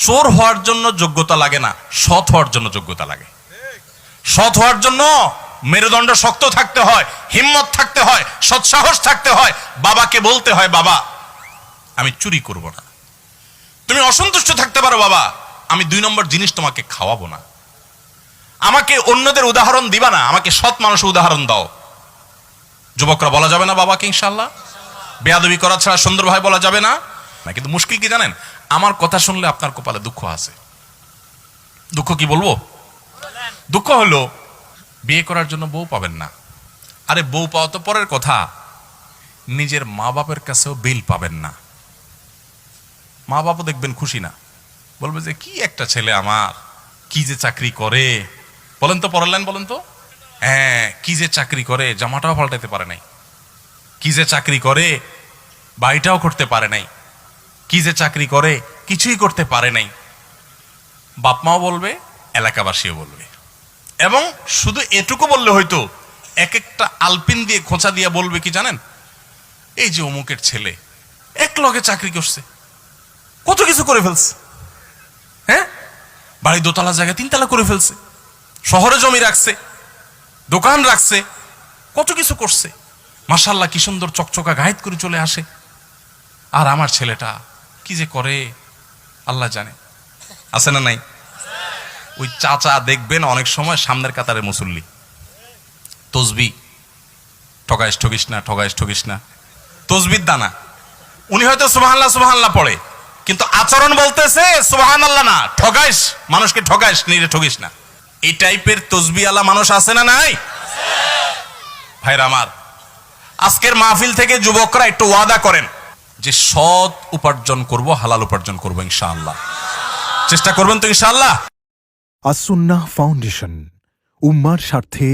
চোর হওয়ার জন্য যোগ্যতা লাগে না, সৎ হওয়ার জন্য যোগ্যতা লাগে। সৎ হওয়ার জন্য মেরুদণ্ড শক্ত থাকতে হয়, হিম্মত থাকতে হয়, সৎসাহস থাকতে হয়। বাবাকে বলতে হয়, বাবা আমি চুরি করব না। তুমি অসন্তুষ্ট থাকতে পারো, বাবা আমি 2 নম্বর জিনিস তোমাকে খাওয়াবো না। আমাকে অন্যদের উদাহরণ দিবা না, আমাকে সৎ মানুষের উদাহরণ দাও। যুবকরা বলা যাবে না বাবাকে ইনশাআল্লাহ? বেয়াদবি করা ছাড়া সুন্দরভাবে বলা যাবে না। কিন্তু মুশকিল কি জানেন? আমার কথা শুনলে আপনার কপালে দুঃখ আছে। দুঃখ কি বলবো? দুঃখ হলো বিয়ে করার জন্য বউ পাবেন না। আরে বউ পাওয়া তো পরের কথা, নিজের মা বাপের কাছেও বিল পাবেন না। মা বাপও দেখবেন খুশি না, বলবে যে কি একটা ছেলে আমার, কি যে চাকরি করে। বলেন তো পরের লাইন বলেন তো। হ্যাঁ, কি যে চাকরি করে, জামাটাও পাল্টাতে পারে নাই। কি যে চাকরি করে, বাড়িটাও করতে পারে নাই। কি যে চাকরি করে, কিছুই করতে পারে নাই। বাপ মাও বলবে, এলাকাবাসীও বলবে। এবং শুধু এটুকু বললে হয়তো, এক একটা আলপিন দিয়ে খোঁচা দিয়ে বলবে কি জানেন, এই যে অমুকের ছেলে এক লগে চাকরি করছে, কত কিছু করে ফেলছে। হ্যাঁ, বাড়ি 2 তলা জায়গায় 3 তলা করে ফেলছে, শহরে জমি রাখছে, দোকান রাখছে, কত কিছু করছে। মাশাআল্লাহ কি সুন্দর চকচকা গায়েত করে চলে আসে। আর আমার ছেলেটা কি যে করে আল্লাহ জানে। আছে না নাই? ওই চাচা দেখবেন অনেক সময় সামনের কাতারে মুসল্লি, তসবি, ঠগাইস ঠগিস না, ঠগাইস ঠগিস না, তসবির দানা। উনি হয়তো সুবহানাল্লাহ সুবহানাল্লাহ পড়ে, কিন্তু আচরণ বলতেছে সুবহানাল্লাহ না, ঠগাইস, মানুষকে ঠগাইস, নিজে ঠগিস না। এই টাইপের তসবিওয়ালা মানুষ আছে না নাই? ভাইরা আমার, আজকের মাহফিল থেকে যুবকরা একটু ওয়াদা করেন যে সৎ উপার্জন করব, হালাল উপার্জন করব ইনশাআল্লাহ। চেষ্টা করবেন তো ইনশাআল্লাহ? আস-সুন্নাহ ফাউন্ডেশন, উম্মার স্বার্থে